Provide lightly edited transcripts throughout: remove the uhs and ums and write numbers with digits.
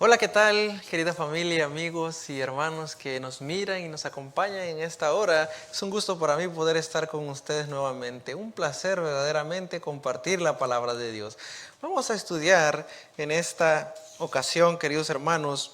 Hola, ¿qué tal, querida familia, amigos y hermanos que nos miran y nos acompañan en esta hora? Es un gusto para mí poder estar con ustedes nuevamente. Un placer verdaderamente compartir la palabra de Dios. Vamos a estudiar en esta ocasión, queridos hermanos,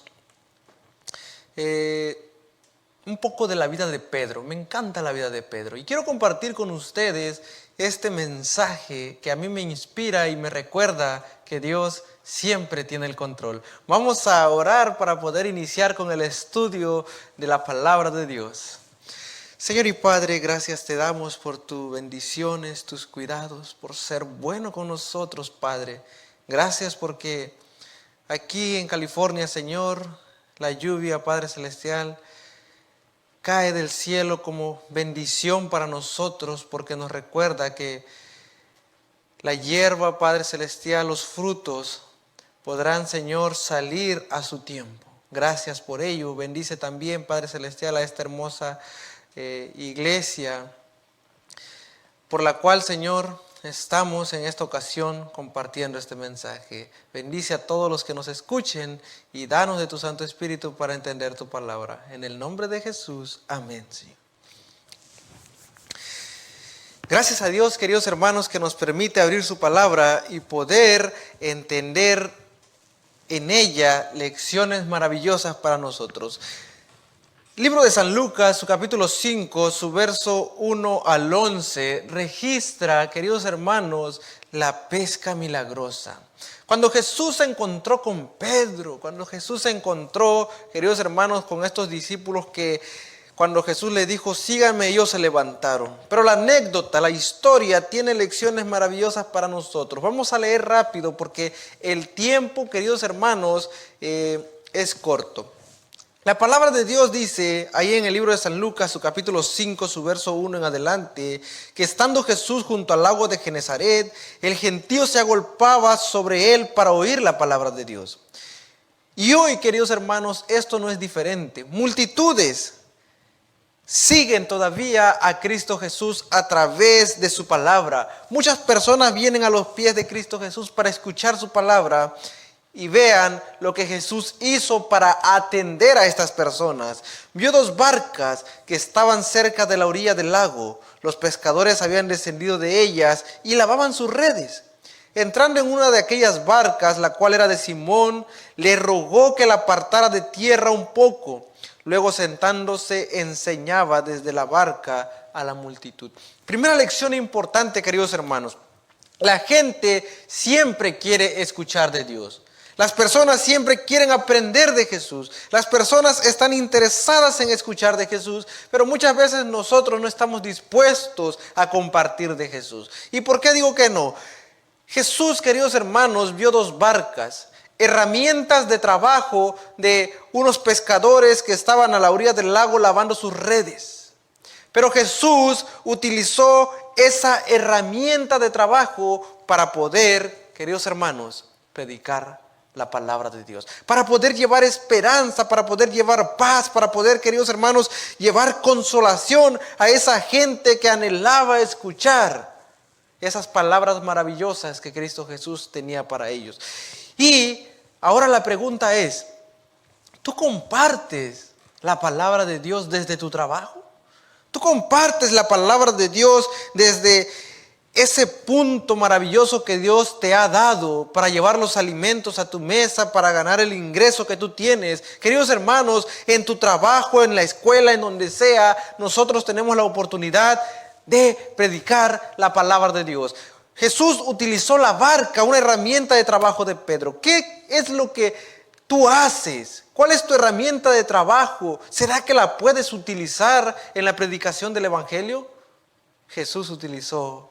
un poco de la vida de Pedro. Me encanta la vida de Pedro y quiero compartir con ustedes este mensaje que a mí me inspira y me recuerda que Dios siempre tiene el control. Vamos a orar para poder iniciar con el estudio de la palabra de Dios. Señor y Padre, gracias te damos por tus bendiciones, tus cuidados, por ser bueno con nosotros, Padre. Gracias porque aquí en California, Señor, la lluvia, Padre Celestial, cae del cielo como bendición para nosotros porque nos recuerda que la hierba, Padre Celestial, los frutos podrán, Señor, salir a su tiempo. Gracias por ello. Bendice también, Padre Celestial, a esta hermosa iglesia por la cual, Señor, estamos en esta ocasión compartiendo este mensaje. Bendice a todos los que nos escuchen y danos de tu Santo Espíritu para entender tu palabra. En el nombre de Jesús, amén. Sí. Gracias a Dios, queridos hermanos, que nos permite abrir su palabra y poder entender en ella lecciones maravillosas para nosotros. Libro de San Lucas, su capítulo 5, su verso 1 al 11, registra, queridos hermanos, la pesca milagrosa. Cuando Jesús se encontró con Pedro, cuando Jesús se encontró, queridos hermanos, con estos discípulos que cuando Jesús les dijo, síganme, ellos se levantaron. Pero la anécdota, la historia, tiene lecciones maravillosas para nosotros. Vamos a leer rápido porque el tiempo, queridos hermanos, es corto. La palabra de Dios dice, ahí en el libro de San Lucas, su capítulo 5, su verso 1 en adelante, que estando Jesús junto al lago de Genezaret, el gentío se agolpaba sobre él para oír la palabra de Dios. Y hoy, queridos hermanos, esto no es diferente. Multitudes siguen todavía a Cristo Jesús a través de su palabra. Muchas personas vienen a los pies de Cristo Jesús para escuchar su palabra y vean lo que Jesús hizo para atender a estas personas. Vio dos barcas que estaban cerca de la orilla del lago. Los pescadores habían descendido de ellas y lavaban sus redes. Entrando en una de aquellas barcas, la cual era de Simón, le rogó que la apartara de tierra un poco. Luego, sentándose, enseñaba desde la barca a la multitud. Primera lección importante, queridos hermanos. La gente siempre quiere escuchar de Dios. Las personas siempre quieren aprender de Jesús. Las personas están interesadas en escuchar de Jesús, pero muchas veces nosotros no estamos dispuestos a compartir de Jesús. ¿Y por qué digo que no? Jesús, queridos hermanos, vio dos barcas, herramientas de trabajo de unos pescadores que estaban a la orilla del lago lavando sus redes. Pero Jesús utilizó esa herramienta de trabajo para poder, queridos hermanos, predicar la palabra de Dios, para poder llevar esperanza, para poder llevar paz, para poder, queridos hermanos, llevar consolación a esa gente que anhelaba escuchar esas palabras maravillosas que Cristo Jesús tenía para ellos. Y ahora la pregunta es, ¿tú compartes la palabra de Dios desde tu trabajo? ¿Tú compartes la palabra de Dios desde ese punto maravilloso que Dios te ha dado para llevar los alimentos a tu mesa, para ganar el ingreso que tú tienes? Queridos hermanos, en tu trabajo, en la escuela, en donde sea, nosotros tenemos la oportunidad de predicar la palabra de Dios. Jesús utilizó la barca, una herramienta de trabajo de Pedro. ¿Qué es lo que tú haces? ¿Cuál es tu herramienta de trabajo? ¿Será que la puedes utilizar en la predicación del Evangelio? Jesús utilizó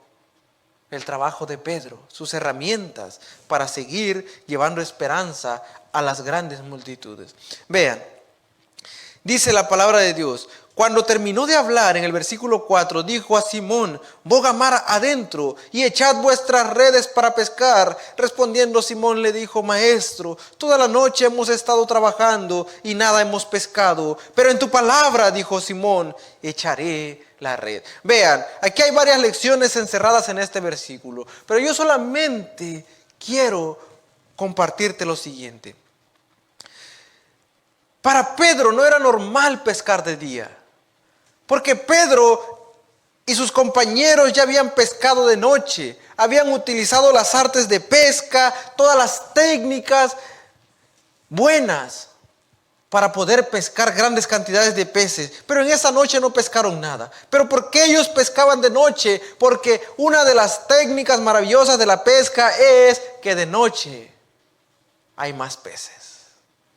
el trabajo de Pedro, sus herramientas para seguir llevando esperanza a las grandes multitudes. Vean, dice la palabra de Dios, cuando terminó de hablar en el versículo 4, dijo a Simón, boga mar adentro y echad vuestras redes para pescar. Respondiendo Simón le dijo, maestro, toda la noche hemos estado trabajando y nada hemos pescado, pero en tu palabra, dijo Simón, echaré la red. Vean, aquí hay varias lecciones encerradas en este versículo, pero yo solamente quiero compartirte lo siguiente. Para Pedro no era normal pescar de día, porque Pedro y sus compañeros ya habían pescado de noche, habían utilizado las artes de pesca, todas las técnicas buenas para poder pescar grandes cantidades de peces. Pero en esa noche no pescaron nada. ¿Pero por qué ellos pescaban de noche? Porque una de las técnicas maravillosas de la pesca es que de noche hay más peces.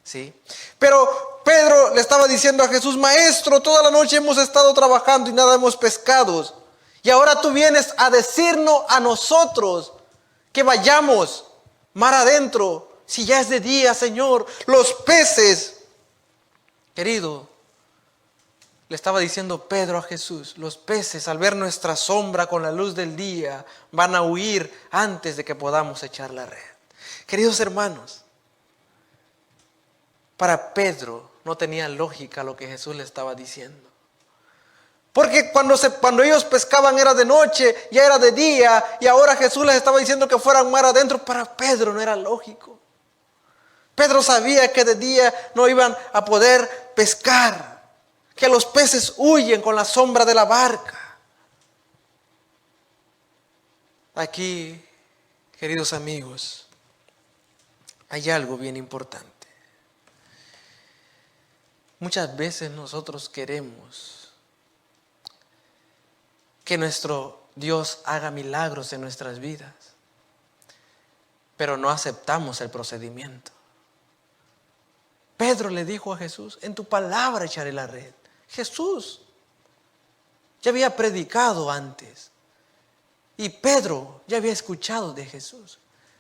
¿Sí? Pero Pedro le estaba diciendo a Jesús: Maestro, toda la noche hemos estado trabajando y nada hemos pescado. Y ahora tú vienes a decirnos a nosotros que vayamos mar adentro. Si ya es de día, Señor, los peces. Querido, le estaba diciendo Pedro a Jesús: los peces, al ver nuestra sombra con la luz del día, van a huir antes de que podamos echar la red. Queridos hermanos, para Pedro no tenía lógica lo que Jesús le estaba diciendo. Porque cuando ellos pescaban era de noche, ya era de día, y ahora Jesús les estaba diciendo que fueran mar adentro. Para Pedro no era lógico. Pedro sabía que de día no iban a poder pescar, que los peces huyen con la sombra de la barca. Aquí, queridos amigos, hay algo bien importante. Muchas veces nosotros queremos que nuestro Dios haga milagros en nuestras vidas, pero no aceptamos el procedimiento. Pedro le dijo a Jesús: en tu palabra echaré la red. Jesús ya había predicado antes y Pedro ya había escuchado de Jesús.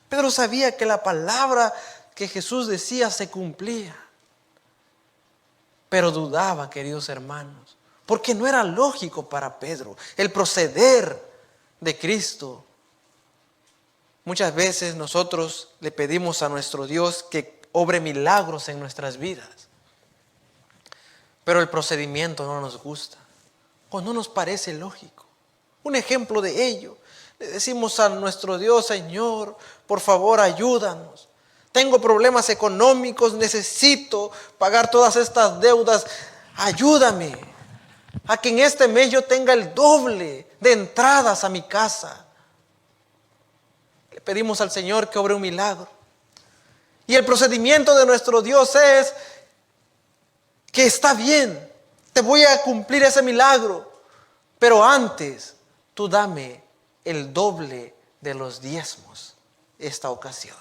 Pedro sabía que la palabra que Jesús decía se cumplía, pero dudaba, queridos hermanos, porque no era lógico para Pedro el proceder de Cristo. Muchas veces nosotros le pedimos a nuestro Dios que obre milagros en nuestras vidas, pero el procedimiento no nos gusta o no nos parece lógico. Un ejemplo de ello: le decimos a nuestro Dios: Señor, por favor ayúdanos, tengo problemas económicos, necesito pagar todas estas deudas, ayúdame a que en este mes yo tenga el doble de entradas a mi casa. Le pedimos al Señor que obre un milagro. Y el procedimiento de nuestro Dios es que está bien, te voy a cumplir ese milagro, pero antes tú dame el doble de los diezmos esta ocasión.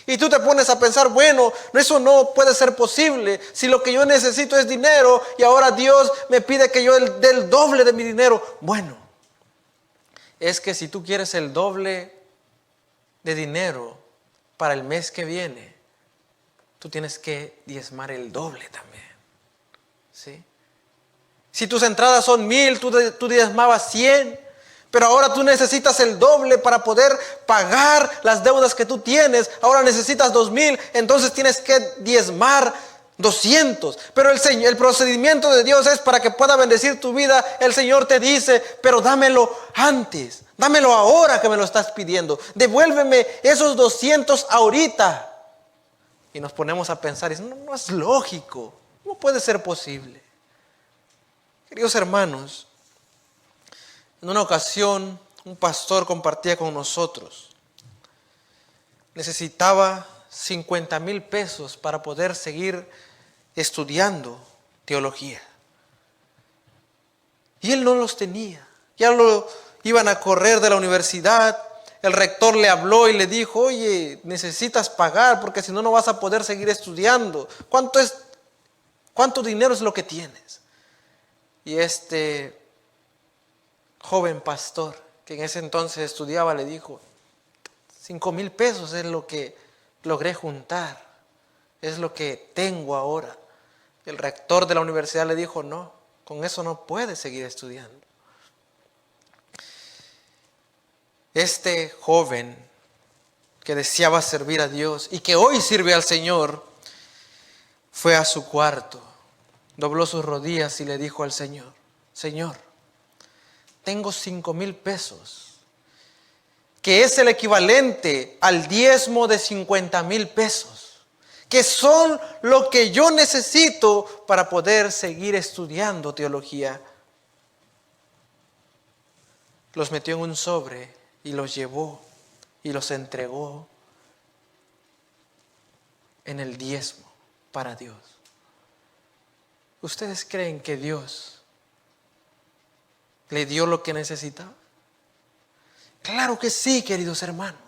Y tú te pones a pensar: bueno, eso no puede ser posible si lo que yo necesito es dinero y ahora Dios me pide que yo dé el doble de mi dinero. Bueno, es que si tú quieres el doble de dinero para el mes que viene, tú tienes que diezmar el doble también. ¿Sí? Si tus entradas son 1,000, tú diezmabas 100, pero ahora tú necesitas el doble para poder pagar las deudas que tú tienes. Ahora necesitas 2,000, entonces tienes que diezmar 200. Pero el procedimiento de Dios es para que pueda bendecir tu vida. El Señor te dice: pero dámelo antes, dámelo ahora que me lo estás pidiendo. Devuélveme esos 200 ahorita. Y nos ponemos a pensar: no es lógico, no puede ser posible. Queridos hermanos, en una ocasión un pastor compartía con nosotros. Necesitaba 50,000 pesos para poder seguir estudiando teología. Y él no los tenía. Ya lo iban a correr de la universidad. El rector le habló y le dijo: oye, necesitas pagar porque si no, no vas a poder seguir estudiando. ¿Cuánto dinero es lo que tienes? Y este joven pastor, que en ese entonces estudiaba, le dijo: 5,000 pesos es lo que logré juntar, es lo que tengo ahora. El rector de la universidad le dijo: no, con eso no puedes seguir estudiando. Este joven que deseaba servir a Dios y que hoy sirve al Señor, fue a su cuarto, dobló sus rodillas y le dijo al Señor: Señor, tengo 5,000 pesos, que es el equivalente al diezmo de 50,000 pesos, que son lo que yo necesito para poder seguir estudiando teología. Los metió en un sobre y los llevó y los entregó en el diezmo para Dios. ¿Ustedes creen que Dios le dio lo que necesitaba? Claro que sí, queridos hermanos.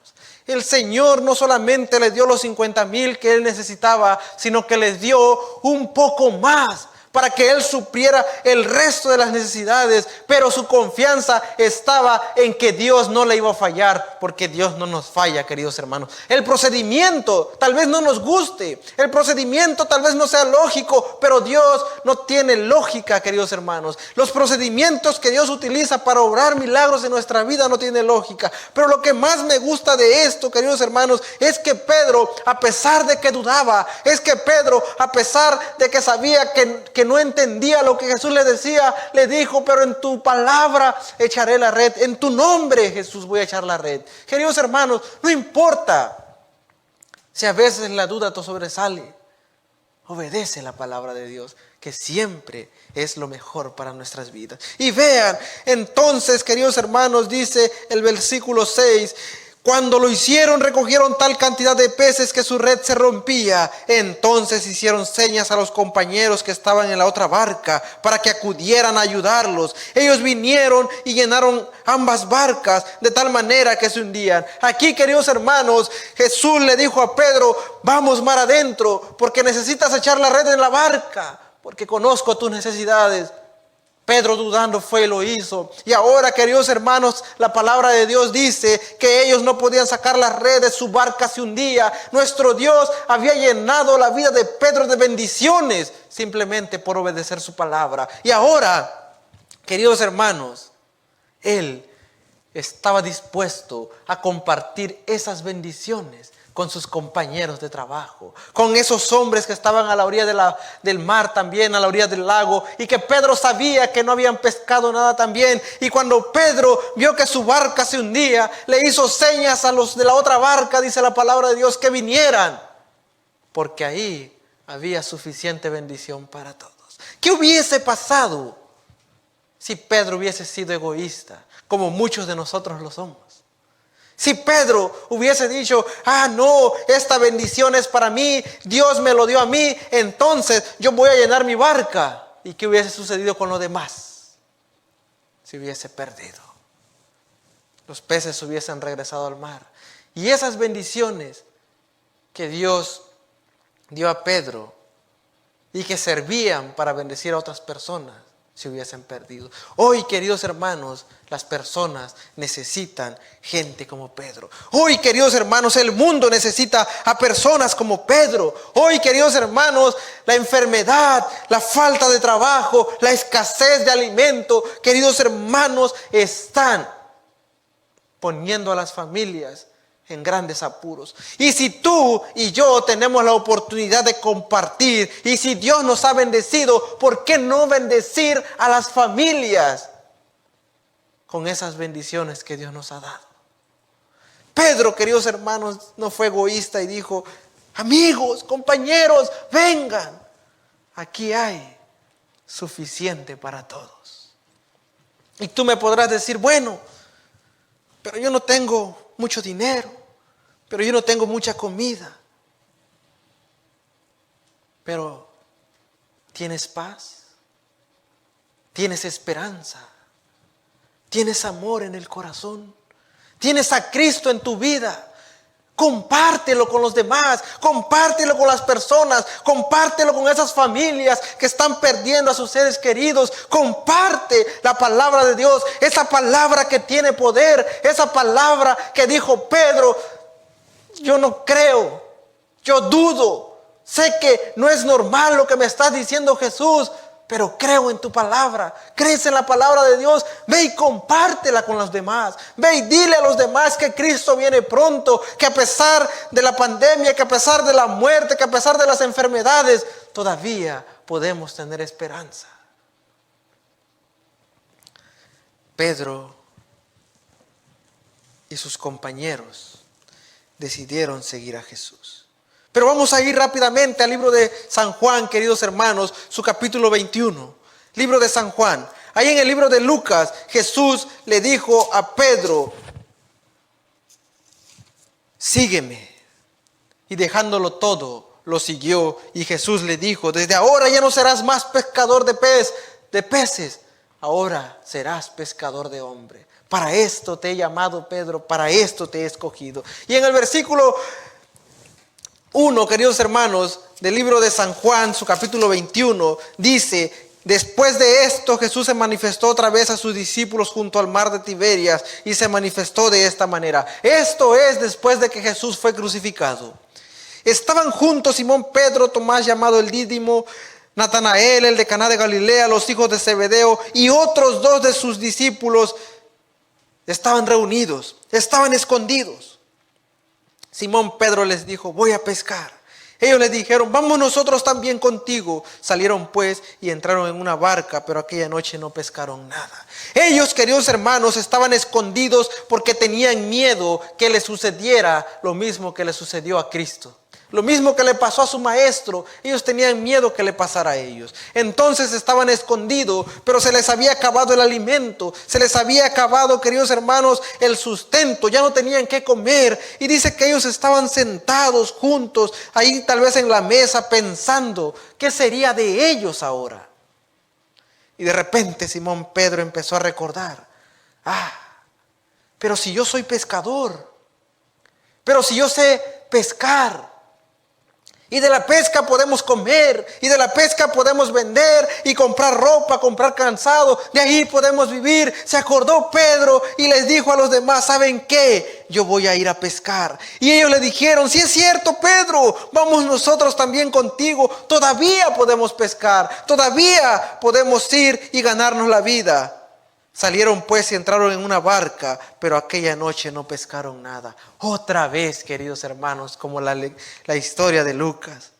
El Señor no solamente le dio los 50,000 que Él necesitaba, sino que les dio un poco más para que Él supliera el resto de las necesidades. Pero su confianza estaba en que Dios no le iba a fallar, porque Dios no nos falla, queridos hermanos. El procedimiento tal vez no nos guste, el procedimiento tal vez no sea lógico, pero Dios no tiene lógica, queridos hermanos. Los procedimientos que Dios utiliza para obrar milagros en nuestra vida no tienen lógica. Pero lo que más me gusta de esto, queridos hermanos, es que Pedro, a pesar de que dudaba, es que Pedro, a pesar de que sabía que no entendía lo que Jesús le decía, le dijo: pero en tu palabra echaré la red, en tu nombre, Jesús, voy a echar la red. Queridos hermanos, no importa si a veces la duda te sobresale, obedece la palabra de Dios, que siempre es lo mejor para nuestras vidas. Y vean, entonces, queridos hermanos, dice el versículo 6, cuando lo hicieron, recogieron tal cantidad de peces que su red se rompía. Entonces hicieron señas a los compañeros que estaban en la otra barca para que acudieran a ayudarlos. Ellos vinieron y llenaron ambas barcas de tal manera que se hundían. Aquí, queridos hermanos, Jesús le dijo a Pedro: vamos mar adentro, porque necesitas echar la red en la barca, porque conozco tus necesidades. Pedro, dudando, fue y lo hizo. Y ahora, queridos hermanos, la palabra de Dios dice que ellos no podían sacar la red de su barca se hundía. Nuestro Dios había llenado la vida de Pedro de bendiciones simplemente por obedecer su palabra. Y ahora, queridos hermanos, él estaba dispuesto a compartir esas bendiciones con sus compañeros de trabajo, con esos hombres que estaban a la orilla del mar también, a la orilla del lago, y que Pedro sabía que no habían pescado nada también. Y cuando Pedro vio que su barca se hundía, le hizo señas a los de la otra barca, dice la palabra de Dios, que vinieran, porque ahí había suficiente bendición para todos. ¿Qué hubiese pasado si Pedro hubiese sido egoísta, como muchos de nosotros lo somos? Si Pedro hubiese dicho: no, esta bendición es para mí, Dios me lo dio a mí, entonces yo voy a llenar mi barca. ¿Y qué hubiese sucedido con lo demás? Se hubiese perdido. Los peces hubiesen regresado al mar. Y esas bendiciones que Dios dio a Pedro y que servían para bendecir a otras personas, se hubiesen perdido. Hoy, queridos hermanos, las personas necesitan gente como Pedro. Hoy, queridos hermanos, el mundo necesita a personas como Pedro. Hoy, queridos hermanos, la enfermedad, la falta de trabajo, la escasez de alimento, queridos hermanos, están poniendo a las familias en grandes apuros. Y si tú y yo tenemos la oportunidad de compartir, y si Dios nos ha bendecido, ¿por qué no bendecir a las familias con esas bendiciones que Dios nos ha dado? Pedro, queridos hermanos, no fue egoísta y dijo: amigos, compañeros, vengan, aquí hay suficiente para todos. Y tú me podrás decir: bueno, pero yo no tengo mucho dinero, pero yo no tengo mucha comida. Pero ¿tienes paz? ¿Tienes esperanza? ¿Tienes amor en el corazón? ¿Tienes a Cristo en tu vida? Compártelo con los demás, compártelo con las personas, compártelo con esas familias que están perdiendo a sus seres queridos. Comparte la palabra de Dios, esa palabra que tiene poder, esa palabra que dijo Pedro: yo no creo, yo dudo, sé que no es normal lo que me estás diciendo, Jesús, pero creo en tu palabra. Crees en la palabra de Dios, ve y compártela con los demás. Ve y dile a los demás que Cristo viene pronto, que a pesar de la pandemia, que a pesar de la muerte, que a pesar de las enfermedades, todavía podemos tener esperanza. Pedro y sus compañeros decidieron seguir a Jesús. Pero vamos a ir rápidamente al libro de San Juan, queridos hermanos, su capítulo 21. Libro de San Juan. Ahí en el libro de Lucas, Jesús le dijo a Pedro, sígueme. Y dejándolo todo, lo siguió. Y Jesús le dijo, desde ahora ya no serás más pescador de peces. Ahora serás pescador de hombres. Para esto te he llamado, Pedro, para esto te he escogido. Y en el versículo 1, queridos hermanos, del libro de San Juan, su capítulo 21, dice, después de esto Jesús se manifestó otra vez a sus discípulos junto al mar de Tiberias y se manifestó de esta manera. Esto es después de que Jesús fue crucificado. Estaban juntos Simón Pedro, Tomás llamado el Dídimo, Natanael, el de Caná de Galilea, los hijos de Zebedeo y otros 2 de sus discípulos. Estaban reunidos, estaban escondidos. Simón Pedro les dijo, voy a pescar. Ellos les dijeron, vamos nosotros también contigo. Salieron pues y entraron en una barca, pero aquella noche no pescaron nada. Ellos, queridos hermanos, estaban escondidos porque tenían miedo que les sucediera lo mismo que le sucedió a Cristo. Lo mismo que le pasó a su maestro, ellos tenían miedo que le pasara a ellos. Entonces estaban escondidos, pero se les había acabado el alimento, se les había acabado, queridos hermanos, el sustento, ya no tenían qué comer. Y dice que ellos estaban sentados juntos, ahí tal vez en la mesa, pensando, ¿qué sería de ellos ahora? Y de repente Simón Pedro empezó a recordar, pero si yo soy pescador, pero si yo sé pescar, y de la pesca podemos comer, y de la pesca podemos vender y comprar ropa, comprar calzado, de ahí podemos vivir. Se acordó Pedro y les dijo a los demás, ¿saben qué? Yo voy a ir a pescar. Y ellos le dijeron, sí es cierto, Pedro, vamos nosotros también contigo, todavía podemos pescar, todavía podemos ir y ganarnos la vida. Salieron pues y entraron en una barca, pero aquella noche no pescaron nada. Otra vez, queridos hermanos, como la historia de Lucas.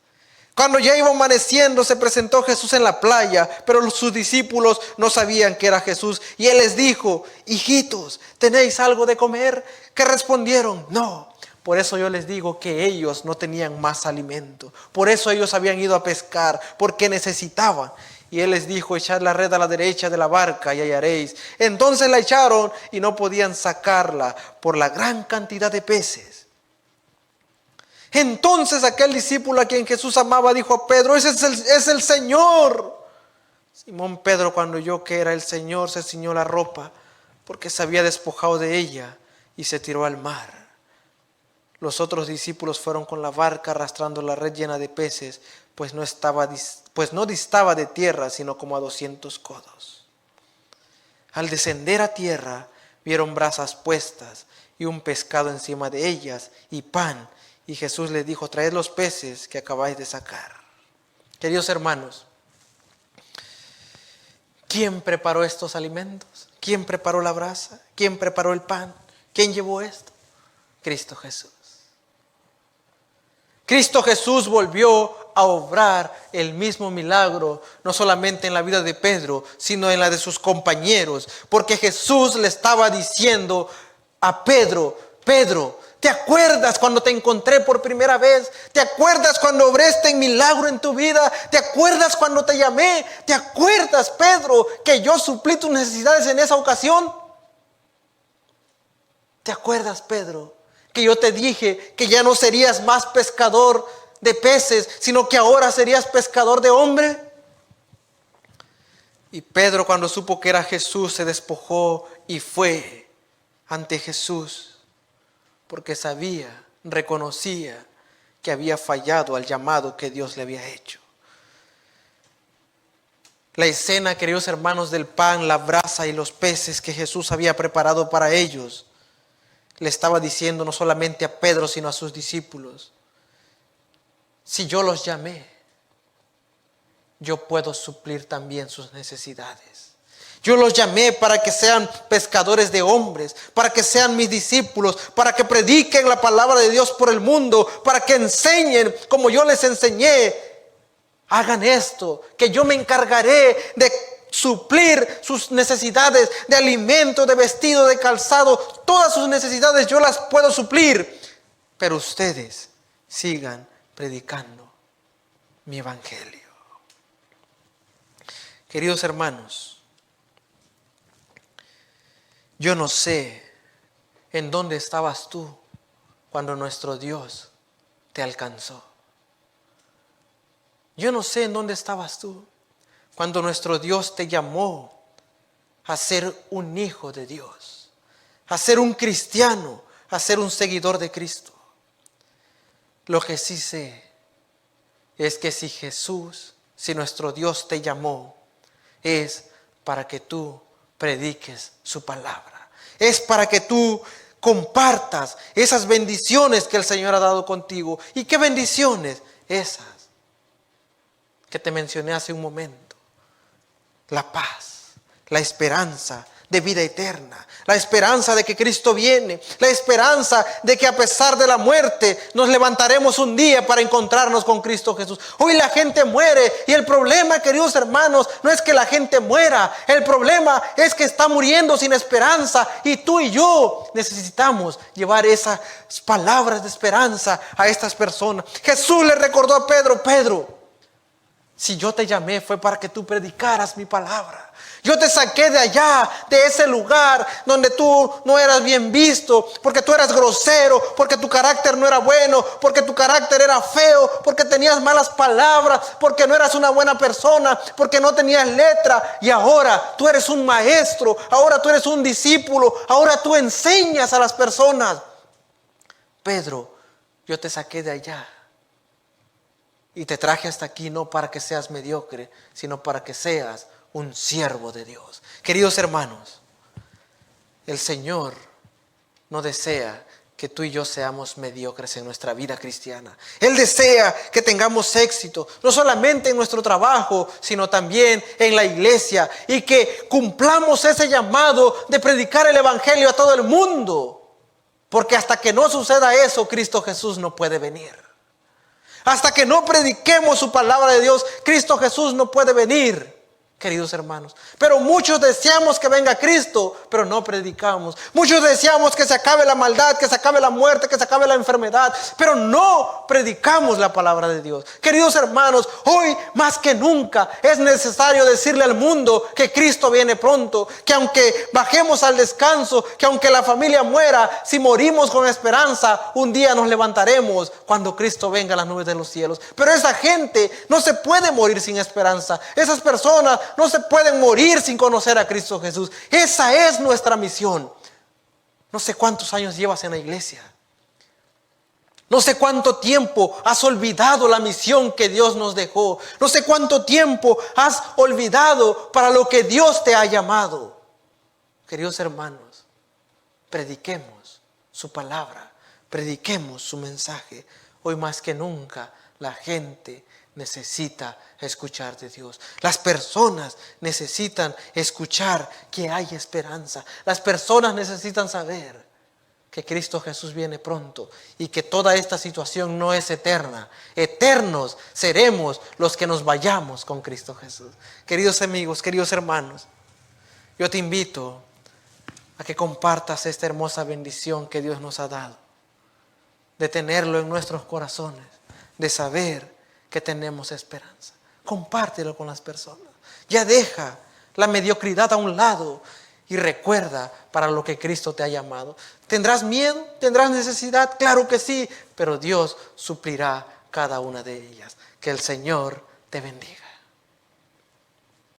Cuando ya iba amaneciendo, se presentó Jesús en la playa, pero sus discípulos no sabían que era Jesús. Y él les dijo, hijitos, ¿tenéis algo de comer? ¿Qué respondieron? No. Por eso yo les digo que ellos no tenían más alimento. Por eso ellos habían ido a pescar, porque necesitaban. Y él les dijo, echad la red a la derecha de la barca y hallaréis. Entonces la echaron y no podían sacarla por la gran cantidad de peces. Entonces aquel discípulo a quien Jesús amaba dijo a Pedro, ese es el Señor. Simón Pedro, cuando oyó que era el Señor, se ciñó la ropa porque se había despojado de ella y se tiró al mar. Los otros discípulos fueron con la barca arrastrando la red llena de peces, pues no distaba de tierra, sino como a 200 codos. Al descender a tierra, vieron brasas puestas y un pescado encima de ellas y pan. Y Jesús les dijo, traed los peces que acabáis de sacar. Queridos hermanos, ¿quién preparó estos alimentos? ¿Quién preparó la brasa? ¿Quién preparó el pan? ¿Quién llevó esto? Cristo Jesús. Cristo Jesús volvió a obrar el mismo milagro, no solamente en la vida de Pedro, sino en la de sus compañeros. Porque Jesús le estaba diciendo a Pedro, Pedro, ¿te acuerdas cuando te encontré por primera vez? ¿Te acuerdas cuando obré este milagro en tu vida? ¿Te acuerdas cuando te llamé? ¿Te acuerdas, Pedro, que yo suplí tus necesidades en esa ocasión? ¿Te acuerdas, Pedro, que yo te dije que ya no serías más pescador de peces, sino que ahora serías pescador de hombres? Y Pedro, cuando supo que era Jesús, se despojó y fue ante Jesús, porque sabía, reconocía que había fallado al llamado que Dios le había hecho. La escena, queridos hermanos, del pan, la brasa y los peces que Jesús había preparado para ellos, le estaba diciendo no solamente a Pedro, sino a sus discípulos, si yo los llamé, yo puedo suplir también sus necesidades. Yo los llamé para que sean pescadores de hombres, para que sean mis discípulos, para que prediquen la palabra de Dios por el mundo, para que enseñen como yo les enseñé. Hagan esto, que yo me encargaré de suplir sus necesidades de alimento, de vestido, de calzado. Todas sus necesidades yo las puedo suplir. Pero ustedes sigan predicando mi evangelio. Queridos hermanos, yo no sé en dónde estabas tú cuando nuestro Dios te alcanzó. Yo no sé en dónde estabas tú cuando nuestro Dios te llamó a ser un hijo de Dios, a ser un cristiano, a ser un seguidor de Cristo. Lo que sí sé es que si nuestro Dios te llamó, es para que tú prediques su palabra. Es para que tú compartas esas bendiciones que el Señor ha dado contigo. ¿Y qué bendiciones? Esas que te mencioné hace un momento. La paz, la esperanza de vida eterna, la esperanza de que Cristo viene, la esperanza de que a pesar de la muerte nos levantaremos un día para encontrarnos con Cristo Jesús. Hoy la gente muere y el problema, queridos hermanos, no es que la gente muera, el problema es que está muriendo sin esperanza y tú y yo necesitamos llevar esas palabras de esperanza a estas personas. Jesús le recordó a Pedro: Pedro, si yo te llamé fue para que tú predicaras mi palabra. Yo te saqué de allá, de ese lugar donde tú no eras bien visto, porque tú eras grosero, porque tu carácter no era bueno, porque tu carácter era feo, porque tenías malas palabras, porque no eras una buena persona, porque no tenías letra. Y ahora tú eres un maestro, ahora tú eres un discípulo, ahora tú enseñas a las personas. Pedro, yo te saqué de allá y te traje hasta aquí no para que seas mediocre, sino para que seas un siervo de Dios. Queridos hermanos, el Señor no desea que tú y yo seamos mediocres en nuestra vida cristiana. Él desea que tengamos éxito, no solamente en nuestro trabajo, sino también en la iglesia, y que cumplamos ese llamado de predicar el evangelio a todo el mundo. Porque hasta que no suceda eso, Cristo Jesús no puede venir. Hasta que no prediquemos su palabra de Dios, Cristo Jesús no puede venir. Queridos hermanos, pero muchos deseamos que venga Cristo, pero no predicamos. Muchos deseamos que se acabe la maldad, que se acabe la muerte, que se acabe la enfermedad, pero no predicamos la palabra de Dios. Queridos hermanos, hoy más que nunca es necesario decirle al mundo que Cristo viene pronto, que aunque bajemos al descanso, que aunque la familia muera, si morimos con esperanza, un día nos levantaremos cuando Cristo venga a las nubes de los cielos. Pero esa gente no se puede morir sin esperanza. Esas personas no se pueden morir sin conocer a Cristo Jesús. Esa es nuestra misión. No sé cuántos años llevas en la iglesia. No sé cuánto tiempo has olvidado la misión que Dios nos dejó. No sé cuánto tiempo has olvidado para lo que Dios te ha llamado. Queridos hermanos, prediquemos su palabra, prediquemos su mensaje. Hoy más que nunca la gente necesita escuchar de Dios. Las personas necesitan escuchar que hay esperanza. Las personas necesitan saber que Cristo Jesús viene pronto y que toda esta situación no es eterna. Eternos seremos los que nos vayamos con Cristo Jesús. Queridos amigos, queridos hermanos, yo te invito a que compartas esta hermosa bendición que Dios nos ha dado, de tenerlo en nuestros corazones, de saber que tenemos esperanza. Compártelo con las personas. Ya deja la mediocridad a un lado y recuerda para lo que Cristo te ha llamado. ¿Tendrás miedo? ¿Tendrás necesidad? Claro que sí, pero Dios suplirá cada una de ellas. Que el Señor te bendiga.